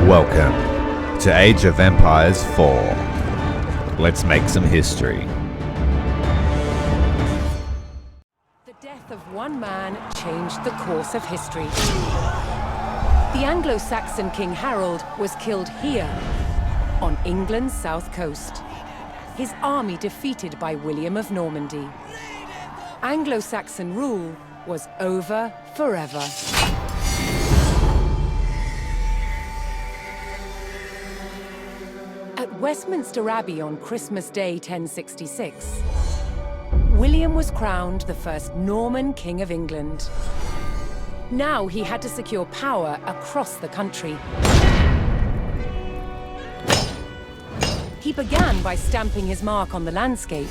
Welcome to Age of Empires 4. Let's make some history. The death of one man changed the course of history. The Anglo-Saxon King Harold was killed here, on England's south coast. His army defeated by William of Normandy. Anglo-Saxon rule was over forever. At Westminster Abbey on Christmas Day 1066, William was crowned the first Norman King of England. Now he had to secure power across the country. He began by stamping his mark on the landscape,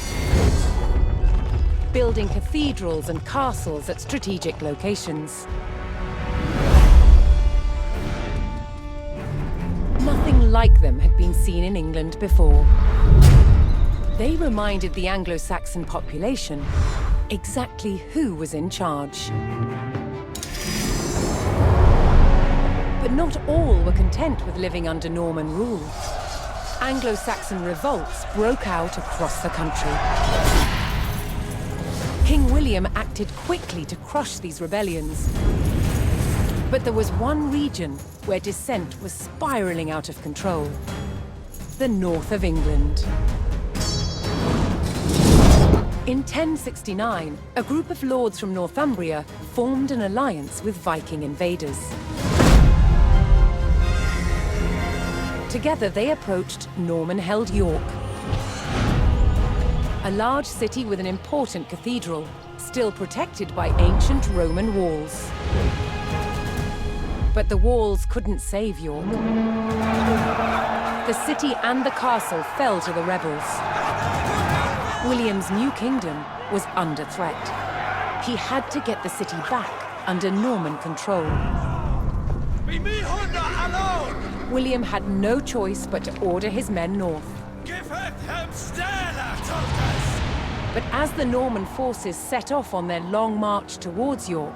building cathedrals and castles at strategic locations. Nothing like them had been seen in England before. They reminded the Anglo-Saxon population exactly who was in charge. But not all were content with living under Norman rule. Anglo-Saxon revolts broke out across the country. King William acted quickly to crush these rebellions. But there was one region where dissent was spiraling out of control: the north of England. In 1069, a group of lords from Northumbria formed an alliance with Viking invaders. Together they approached Norman-held York, a large city with an important cathedral, still protected by ancient Roman walls. But the walls couldn't save York. The city and the castle fell to the rebels. William's new kingdom was under threat. He had to get the city back under Norman control. William had no choice but to order his men north. But as the Norman forces set off on their long march towards York,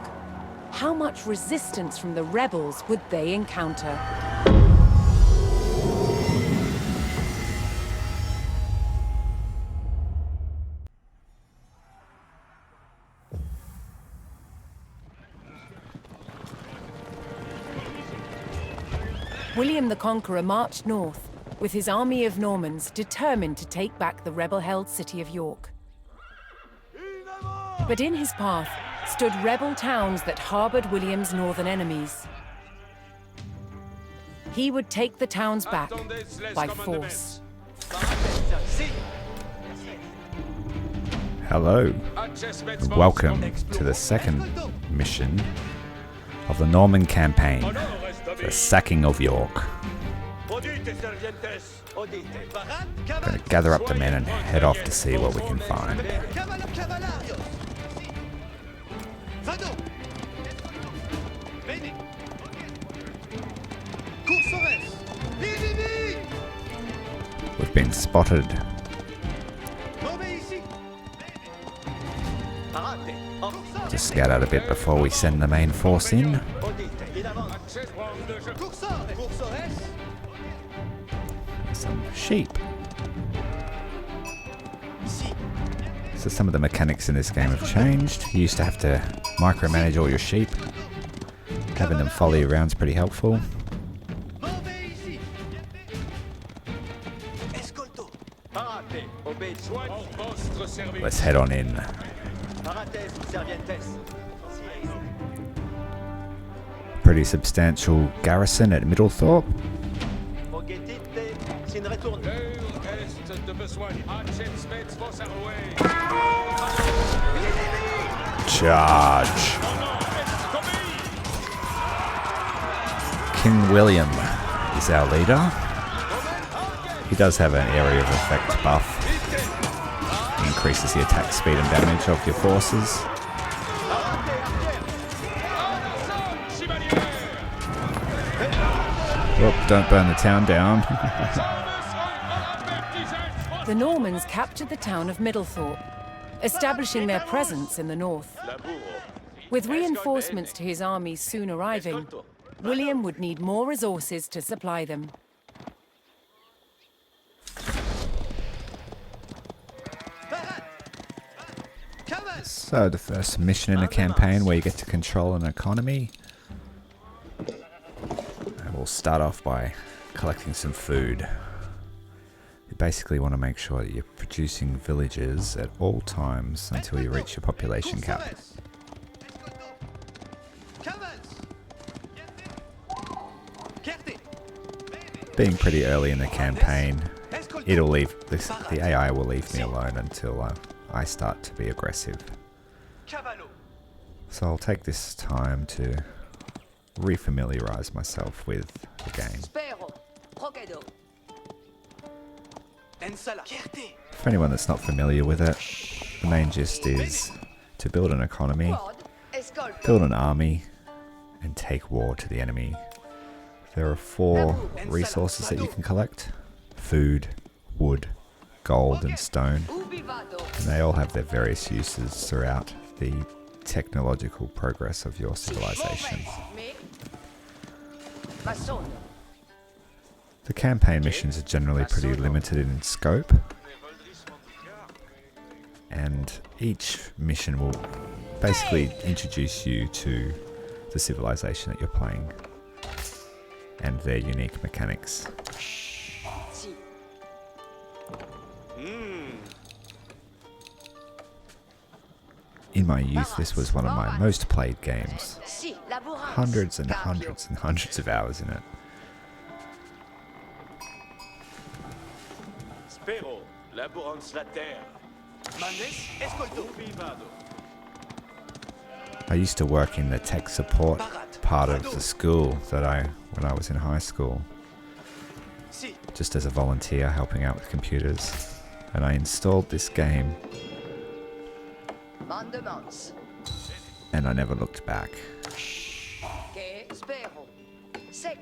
how much resistance from the rebels would they encounter? William the Conqueror marched north, with his army of Normans determined to take back the rebel-held city of York. But in his path stood rebel towns that harbored William's northern enemies. He would take the towns back by force. Hello, and welcome to the second mission of the Norman campaign, the sacking of York. We're going to gather up the men and head off to see what we can find. We've been spotted. Just scout out a bit before we send the main force in. Some sheep. So some of the mechanics in this game have changed. You used to have to micromanage all your sheep. Having them follow you around is pretty helpful. Let's head on in. Pretty substantial garrison at Middlethorpe. Charge! King William is our leader. He does have an area of effect buff. Increases the attack speed and damage of your forces. Oh, don't burn the town down. The Normans captured the town of Middlethorpe, establishing their presence in the north. With reinforcements to his army soon arriving, William would need more resources to supply them. So the first mission in a campaign where you get to control an economy. And we'll start off by collecting some food. You basically want to make sure that you're producing villages at all times until you reach your population cap. Being pretty early in the campaign, the AI will leave me alone until I start to be aggressive. So I'll take this time to refamiliarize myself with the game. For anyone that's not familiar with it, the main gist is to build an economy, build an army, and take war to the enemy. There are 4 resources that you can collect: food, wood, gold, and stone. And they all have their various uses throughout the technological progress of your civilization. The campaign missions are generally pretty limited in scope, and each mission will basically introduce you to the civilization that you're playing and their unique mechanics. In my youth, this was one of my most played games. Hundreds and hundreds and hundreds of hours in it. I used to work in the tech support part of the school when I was in high school, just as a volunteer helping out with computers, and I installed this game and I never looked back.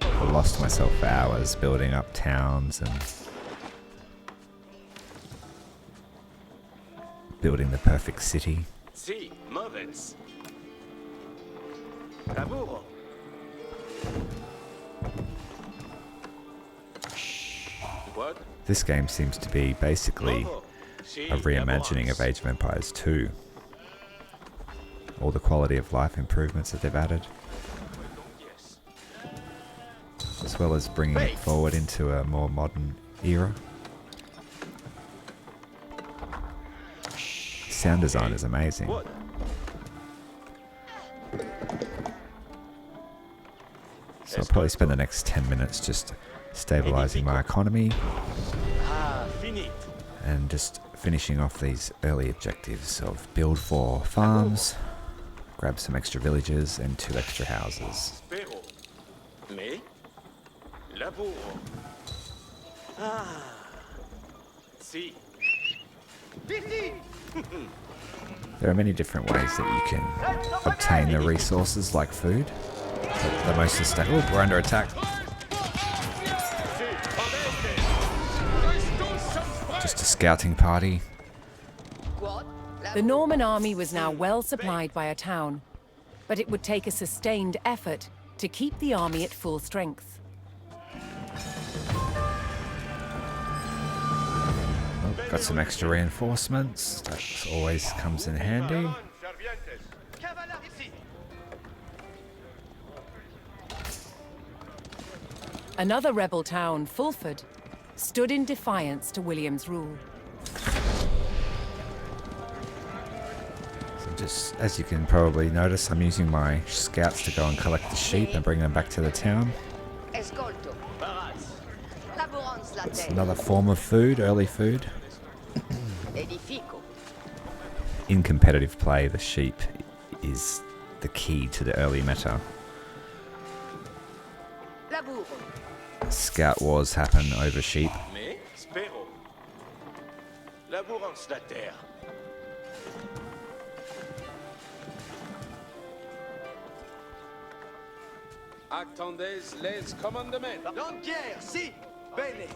I lost myself for hours building up towns and building the perfect city. This game seems to be basically a reimagining of Age of Empires 2. All the quality of life improvements that they've added, as well as bringing it forward into a more modern era. Sound design is amazing. So I'll probably spend the next 10 minutes just stabilizing my economy and just finishing off these early objectives of build 4 farms, grab some extra villages and 2 extra houses. There are many different ways that you can obtain the resources like food. But the most sustainable. We're under attack. Just a scouting party. The Norman army was now well supplied by a town, but it would take a sustained effort to keep the army at full strength. Oh, got some extra reinforcements. That always comes in handy. Another rebel town, Fulford, stood in defiance to William's rule. So just as you can probably notice, I'm using my scouts to go and collect the sheep and bring them back to the town. It's another form of food, early food. In competitive play, the sheep is the key to the early meta. Scout wars happen over sheep. Attendez les commandements. Non guerre, si, bene.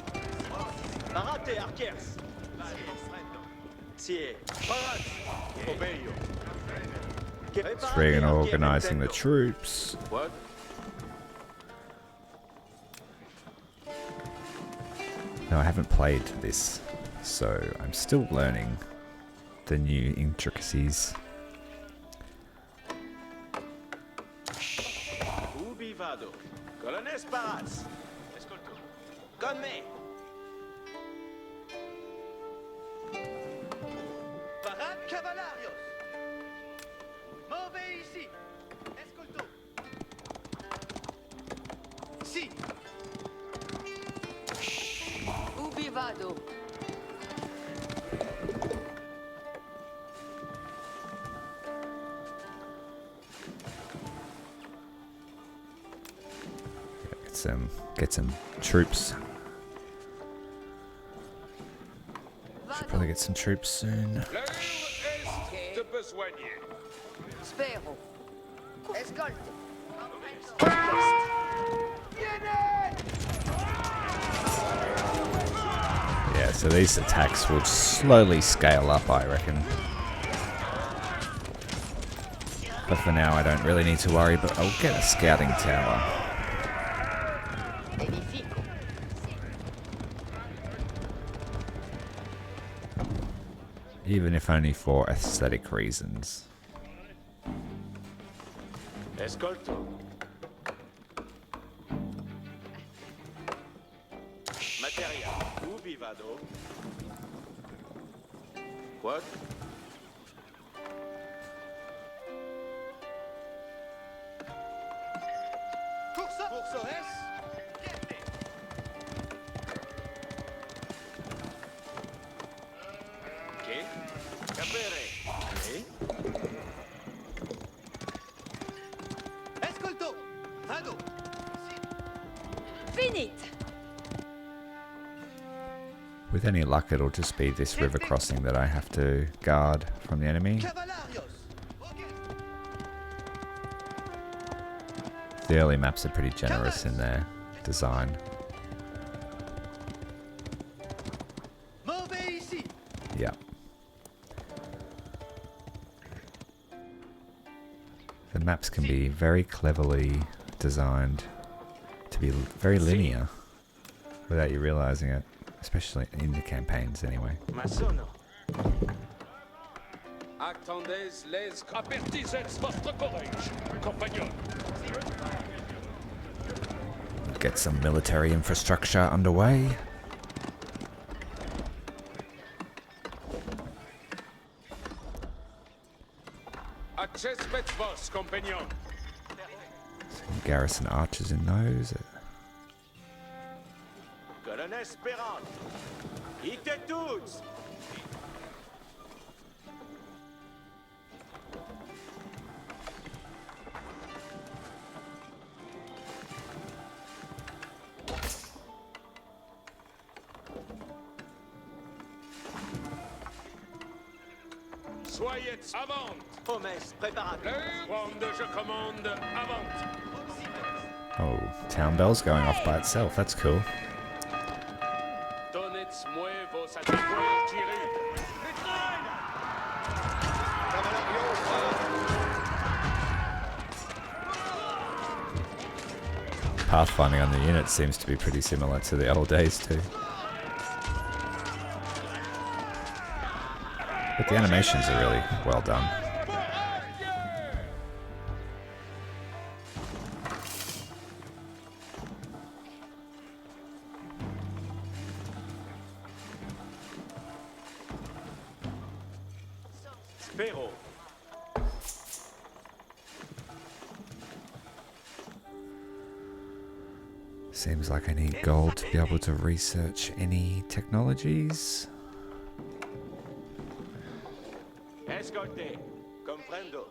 Parate archers. Si, parat, obeyo. It's reorganizing the troops. What? No, I haven't played this, so I'm still learning the new intricacies. Ubi vado? Colones Parats. Escolto. Con me. Parat Cavallarios. Move ici. Escolto. Si. Ubi vado? Get some troops. Should probably get some troops soon. L'heure est de besoigner. Spero. Escolte. Yeah, so these attacks will slowly scale up, I reckon. But for now, I don't really need to worry, but I'll get a scouting tower. Edifico. Even if only for aesthetic reasons. Escolto. Materia. Ubi vado? What? Curso es? Che? Capere. Che? Escolto. Vado. Finit. With any luck, it'll just be this river crossing that I have to guard from the enemy. Cavallarios. The early maps are pretty generous in their design. Move ici. Yeah. The maps can be very cleverly designed to be very linear without you realizing it, especially in the campaigns anyway. Masono. Attendez les apertisez votre courage, compagnon. Get some military infrastructure underway. Accespet vos, compagnon. Some garrison archers in those. Colonne Esperant. Ite tous. Soyez avant. Promesse, préparateur. L'heure ronde, je commande avant. Oh, town bell's going off by itself. That's cool. Donnez-moi vos attaqueurs tirés. Pathfinding on the unit seems to be pretty similar to the old days too. But the animations are really well done. Spero. Seems like I need gold to be able to research any technologies. Escolte. Comprendo.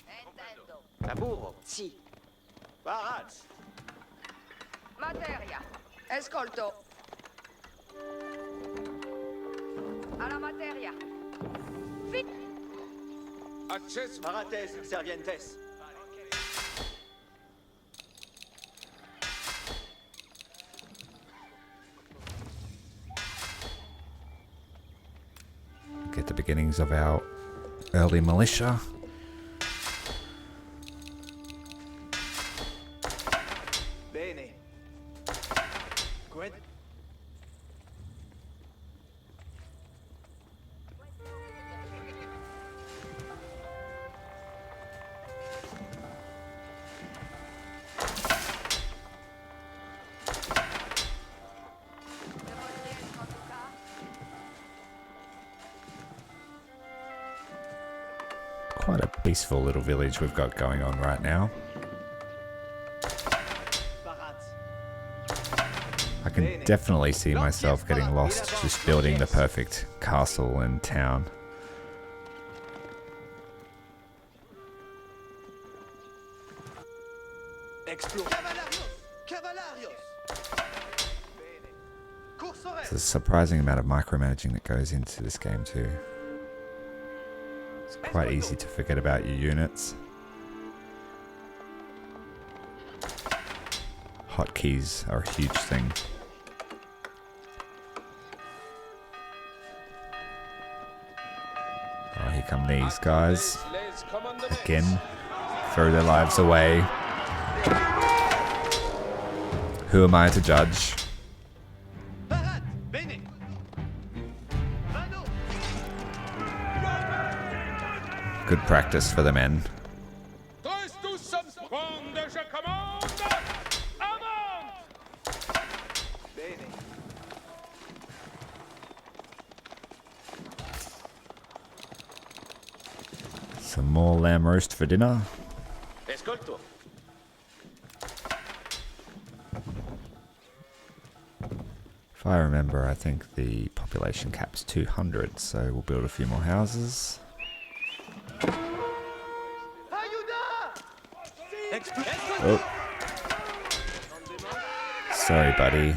Intendo. Laburo. Si. Parats. Materia. Escolto. Alla materia. Fit. Acces. Parates, servientes. Get the beginnings of our early militia. Bene. Quid? peaceful little village we've got going on right now. I can definitely see myself getting lost just building the perfect castle and town. There's a surprising amount of micromanaging that goes into this game too. It's quite easy to forget about your units. Hotkeys are a huge thing. Oh, here come these guys. Again, throw their lives away. Who am I to judge? Good practice for the men. Some more lamb roast for dinner. Escolto. If I remember, I think the population cap's 200, so we'll build a few more houses. Oh. Sorry, buddy.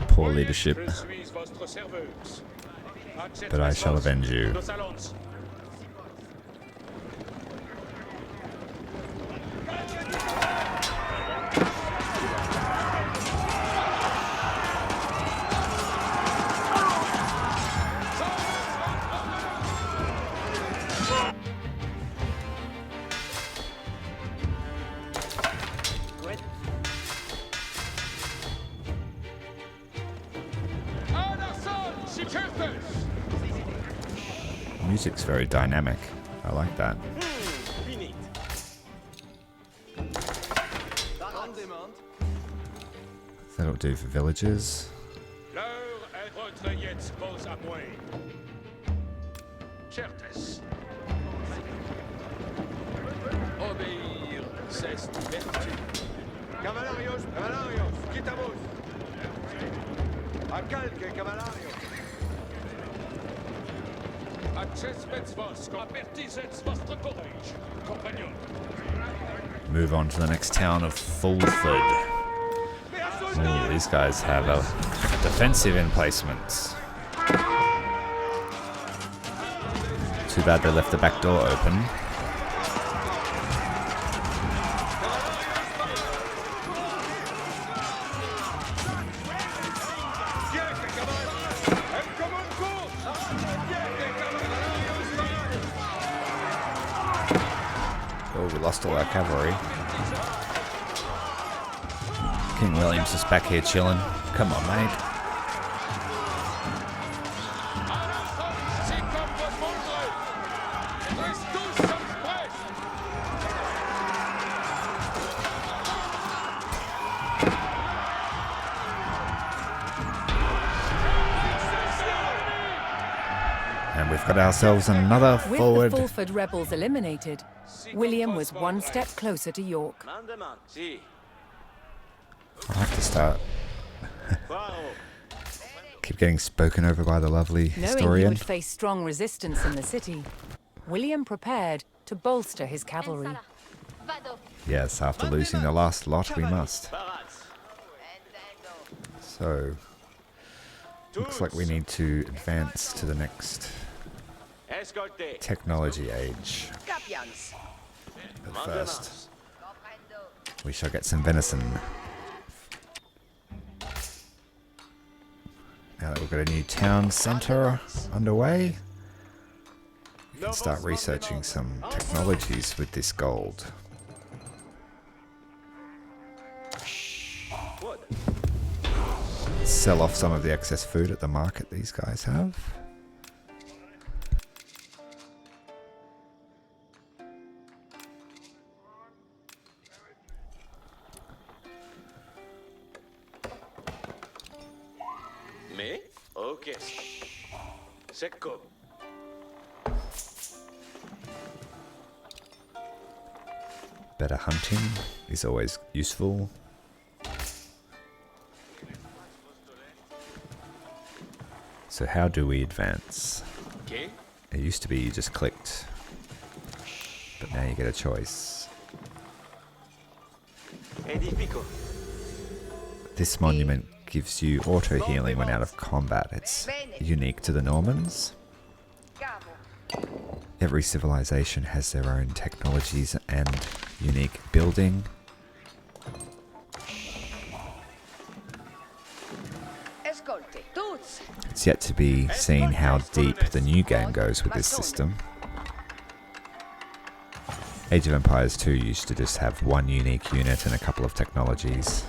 Poor leadership. But I shall avenge you. Music's very dynamic. I like that. That'll do for villagers. Obéir, c'est vertu. Cavalarios, cavalarios, quitamos. A calque, cavalarios. Move on to the next town of Fulford. Ooh, these guys have a defensive emplacements. Too bad they left the back door open. Oh, we lost all our cavalry. King William's just back here chilling. Come on, mate. And we've got ourselves another forward. With the Fulford rebels eliminated, William was one step closer to York. I'll have to start. Keep getting spoken over by the lovely Knowing he historian. would face strong resistance in the city, William prepared to bolster his cavalry. Yes, after losing the last lot, we must. So, looks like we need to advance to the next technology age. But first, we shall get some venison. Now that we've got a new town centre underway, we can start researching some technologies with this gold. Sell off some of the excess food at the market these guys have. Mais, ok. C'est comme. Better hunting is always useful. So how do we advance? Okay. It used to be you just clicked, but now you get a choice. Edifico. This monument gives you auto healing when out of combat. It's unique to the Normans. Cavo. Every civilization has their own technologies and unique building. Escolte. Tuts. It's yet to be seen how deep the new game goes with this system. Age of Empires 2 used to just have one unique unit and a couple of technologies.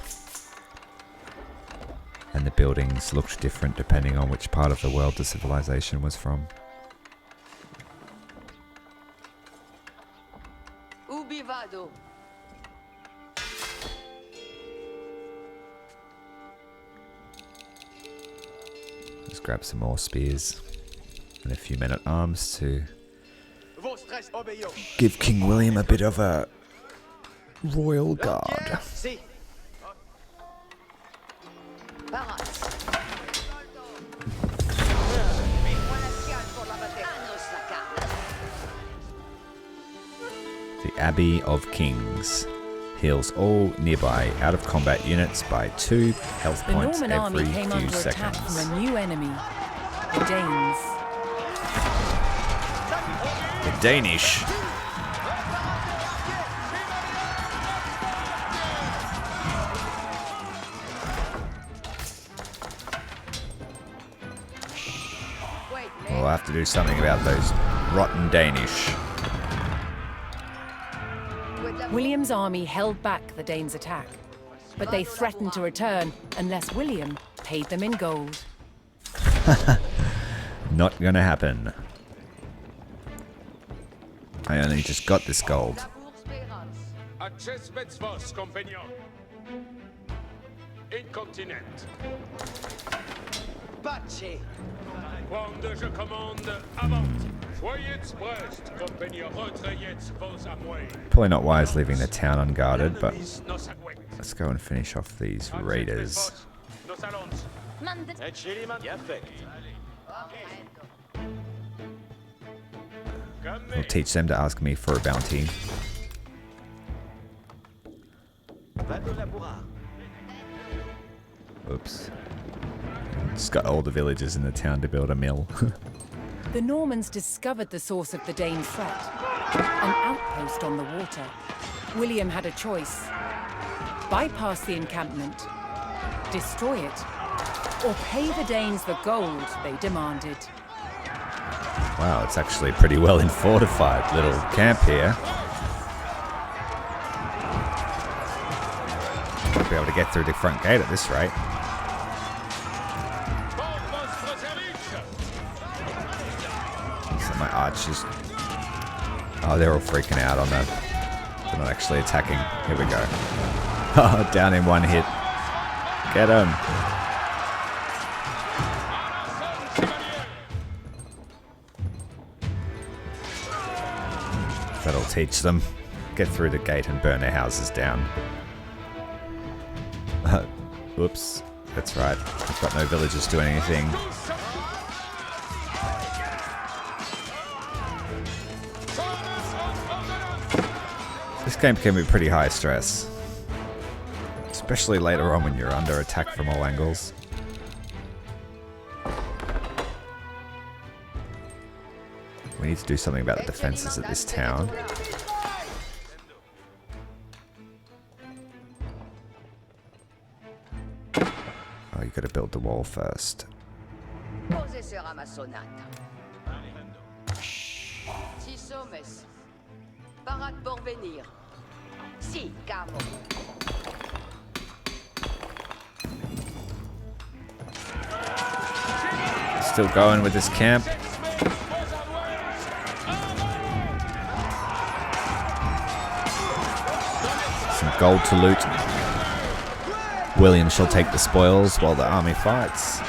And the buildings looked different depending on which part of the world the civilization was from. Ubi vado. Let's grab some more spears and a few men-at-arms to Vos tres obéio. give King William a bit of a royal guard. Si. Parats. The Abbey of Kings heals all nearby out-of-combat units by 2 health The points Norman army every came few under attack seconds. from a new enemy, the Danes. The Danish. Wait, We'll have to do something about those rotten Danish. William's army held back the Danes' attack, but they threatened to return unless William paid them in gold. Not gonna happen. I only just got this gold. Access vos, compagnon. Incontinent. Pace. Quand je commande, avance. Soyez prest, compagnon. Retrayez vos amours. Probably not wise leaving the town unguarded, but Nos agüetes. let's go and finish off these raiders. Nos allons. Ecceliman. Bien fait. I'll teach them to ask me for a bounty. Vado laborar. Oops. Just got all the villagers in the town to build a mill. The Normans discovered the source of the Dane threat, an outpost on the water. William had a choice: bypass the encampment, destroy it, or pay the Danes the gold they demanded. Wow, it's actually pretty well fortified little camp here. Won't be able to get through the front gate at this rate. So my archers... Oh, they're all freaking out on that. They're not actually attacking. Here we go. Oh, down in one hit. Get him. That'll teach them. Get through the gate and burn their houses down. Whoops. That's right. I've got no villagers doing anything. This game can be pretty high stress. Especially later on when you're under attack from all angles. We need to do something about the defenses of this town. Oh, you gotta build the wall first. Cose sera ma sonata. Si sommes. Parat por venir. Si, camo. Still going with this camp. Some gold to loot. William shall take the spoils while the army fights.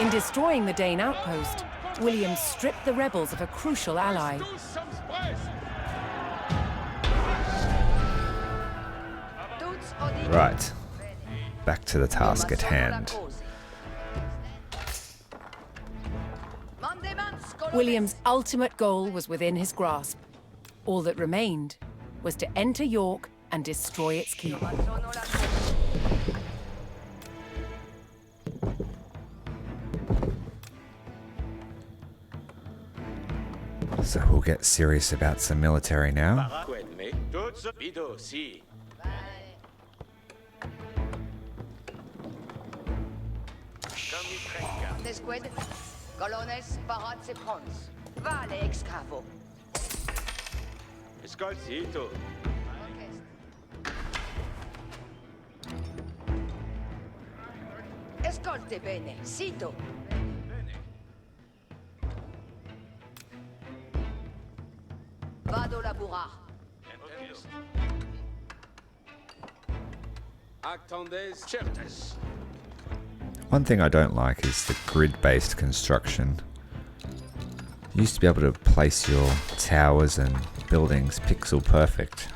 In destroying the Dane outpost, William stripped the rebels of a crucial ally. Tous sommes prêts. Tuts audit. Right. Back to the task at hand. William's ultimate goal was within his grasp. All that remained was to enter York and destroy its keep. So we'll get serious about some military now. Quedme. Tots vido, si. Desqued, colones, parats et prons. Vale, excavo. Escolzito. Escolte bene, sito. Vado laburar. Actendes certes. One thing I don't like is the grid-based construction. You used to be able to place your towers and buildings pixel perfect.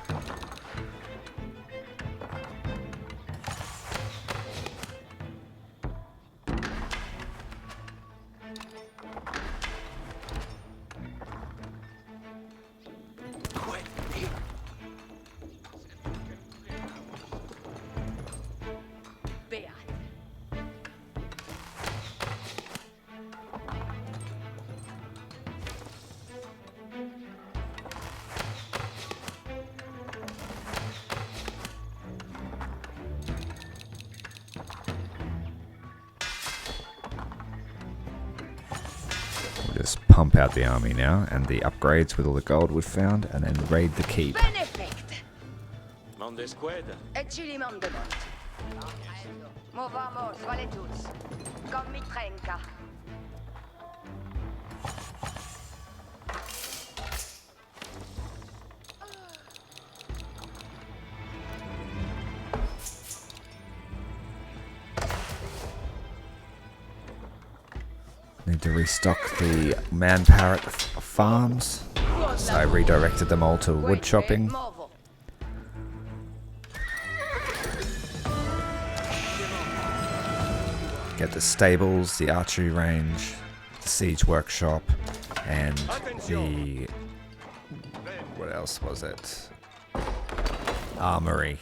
Beat. We'll just pump out the army now and the upgrades with all the gold we've found and then raid the keep. Benefect. Mondesqued. Et cilimam de mont. Movamos, vale tuts. Comme mi trenca. Need to restock the man parrot farms. So I redirected them all to wood chopping. Movo. Get the stables, the archery range, the siege workshop, and the... what else was it? Armory.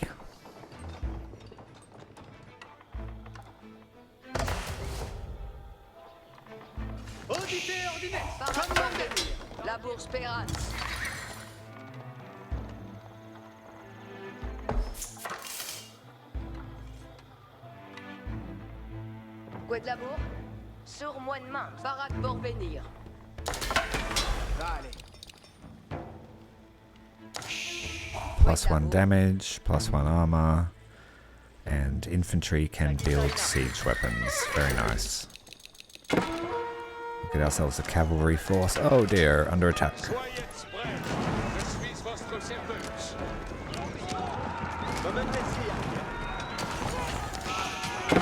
Parat Borbenir. Labour Spérance. Quoi de labour? Sur moi de main. Parat Borbenir. +1 damage, +1 armor, and infantry can build siege weapons. Very nice. Get ourselves a cavalry force. Oh dear, under attack. Soyez prêts. Je suis votre serveuse.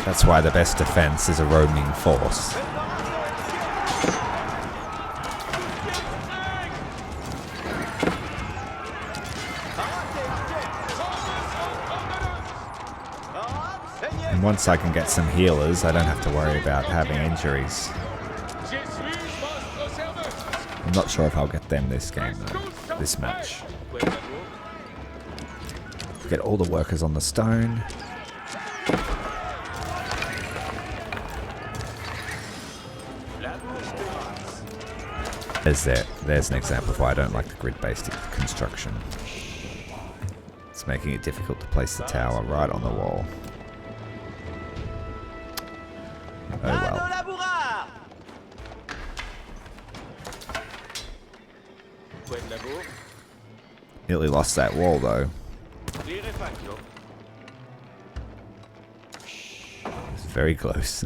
That's why the best defense is a roaming force. And once I can get some healers, I don't have to worry about having injuries. Je suis votre serveuse. I'm not sure if I'll get them this game though, this match. Get all the workers on the stone. There's an example of why I don't like the grid-based construction. It's making it difficult to place the tower right on the wall. Oh well. Nearly lost that wall though. It's very close.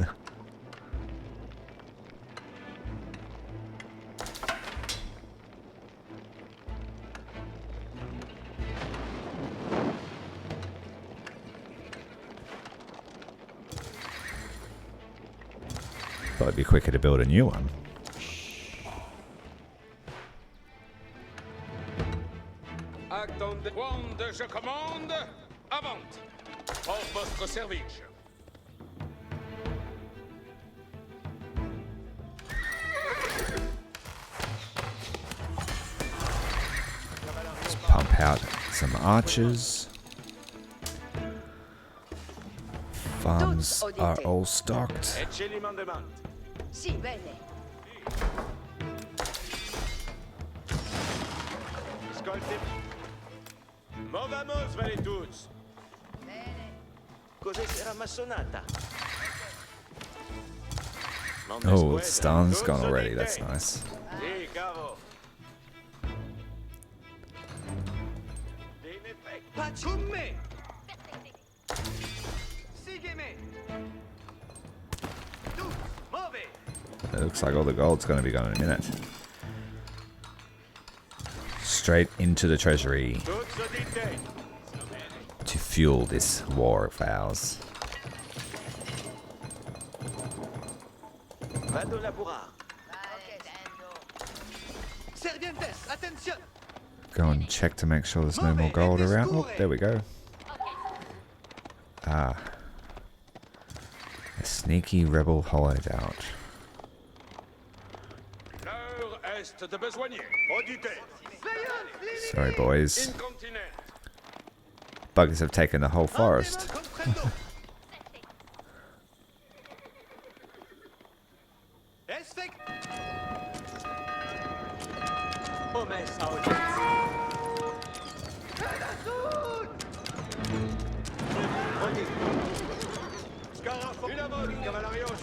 Thought it'd be quicker to build a new one. Attendez. Wand, je commande. Avant. En votre service. Let's pump out some archers. Farms are all stocked. Et chez l'imandement. Si, bene. Ascolti. Movamos, vale tutti. Bene. Cos'è sarà massonata? Oh, Stan's gone already. That's nice. Sì, cavo. Pacciumme! Sígueme! Tu, move! It looks like all the gold's going to be gone in a minute. Straight into the treasury Tutto di te. to fuel this war of ours. Vado a lavorare. Servientes, attention! Go and check to make sure there's no more gold around. Oh, there we go. Ah. A sneaky rebel hideout. L'heure est de besoigner. Auditez. Sorry, boys. Incontinent. Buggers have taken the whole forest. Comprendo. Esfek! Omes audience. Scarafo. Une avance, cavallarios.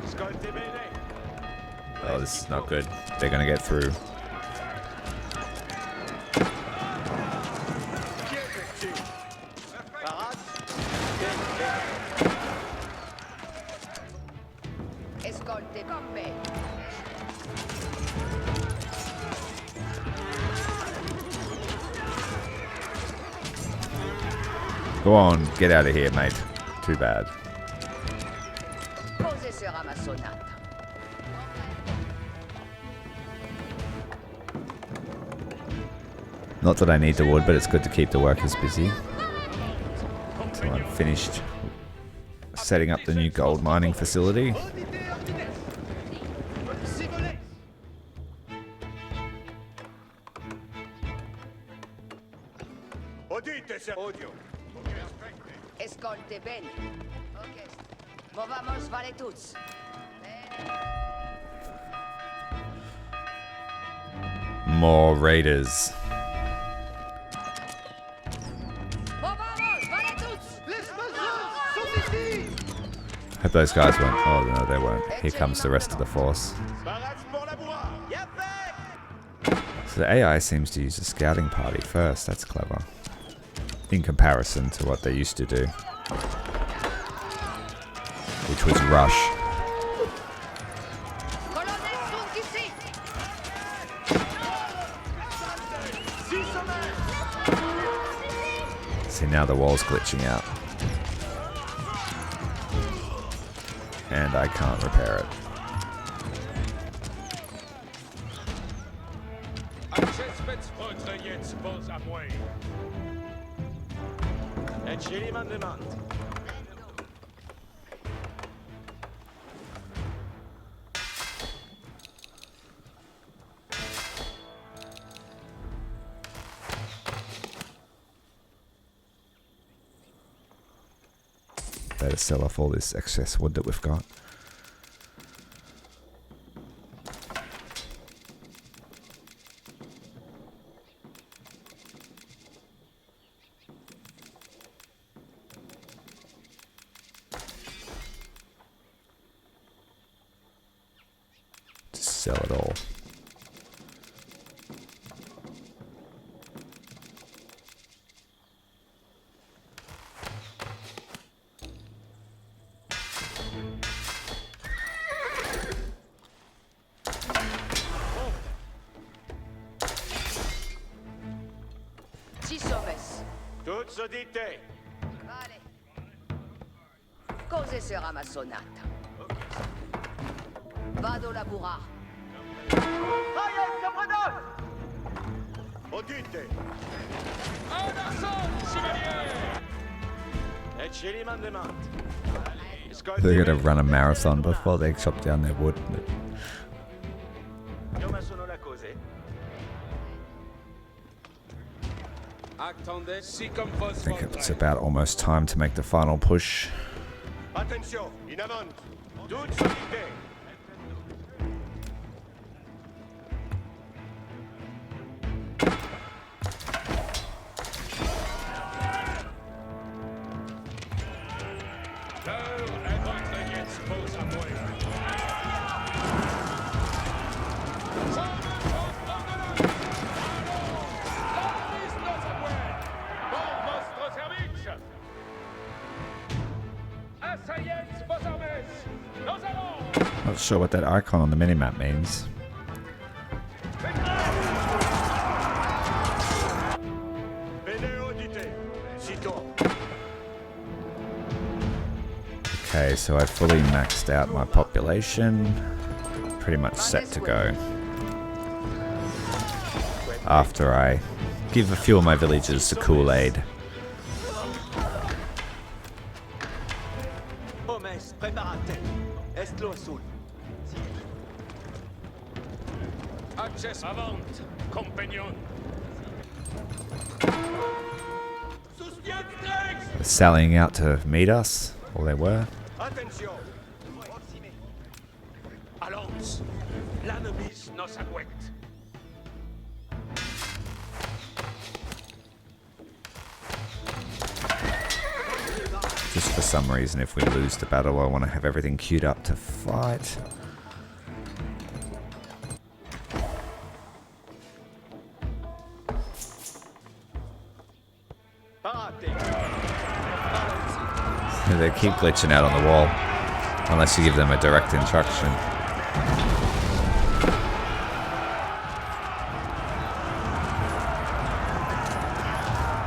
Ascolti bene. Oh, this is not good. They're going to get through. Escolte con me. Go on, get out of here, mate. Too bad. Cos'è sarà massonata? Not that I need the wood, but it's good to keep the workers busy. Until I'm finished setting up the new gold mining facility. Auditez, ordinez! Si volez! Audite, se odio. Escolte bene. Ok. Movamos vale tutti. Bene. More raiders. Movamos vale tutti. Les maisons sont ici! Hope those guys won't. Oh, no, they won't. Here comes the rest of the force. Barats pour labour. Y'a fait. So the AI seems to use the scouting party first. That's clever. In comparison to what they used to do. Which was rush. Colonel sont ici. See, now the wall's glitching out. And I can't repair it. Acceptez votre jetzt vos à moi. Et chez l'imandement. Better sell off all this excess wood that we've got. Just sell it all. Ci somes. Toutes auditez. Vale. Cos'è sarà ma sonata? Vado lavorare. Hayek, Capredon! Odite! Et chez les mandements. They're gonna run a marathon before they chop down their wood. Io ma sono la cose. Attendez, si comme I think it's about almost time to make the final push. Attention, in avant. Toute solidité. Not sure what that icon on the minimap means. Okay, so I fully maxed out my population. Pretty much set to go. After I give a few of my villagers the Kool-Aid. Hommes, préparate. Est-lo sul. Access avant, compagnon. They're sallying out to meet us, or they were. Attention. Allons, l'ennemi nos aguet. Just for some reason, if we lose the battle, I want to have everything queued up to fight. They keep glitching out on the wall, unless you give them a direct instruction.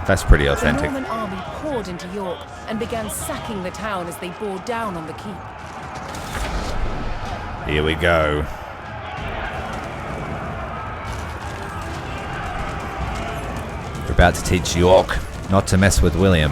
That's pretty The authentic. Norman army poured into York and began sacking the town as they bore down on the keep. Here we go. We're about to teach York not to mess with William.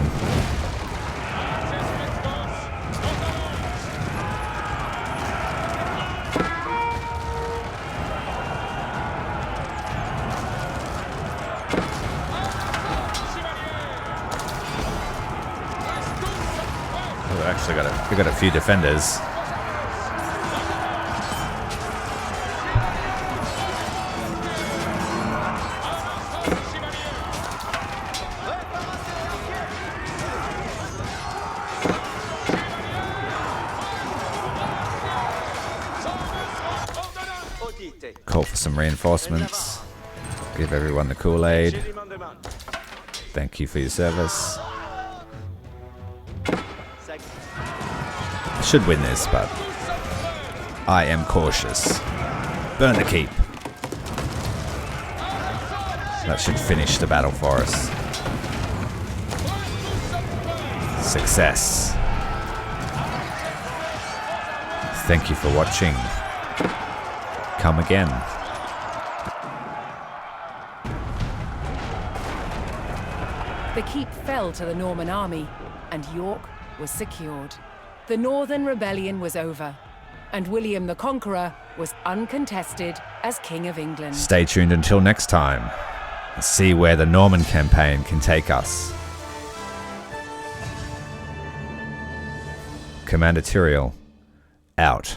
We've got a few defenders. Call for some reinforcements. Give everyone the Kool-Aid. Thank you for your service. Should win this, but I am cautious. Burn the keep. That should finish the battle for us. Success. Thank you for watching. Come again. The keep fell to the Norman army, and York was secured. The Northern Rebellion was over, and William the Conqueror was uncontested as King of England. Stay tuned until next time. Let's see where the Norman campaign can take us. Commander Tyrael, out.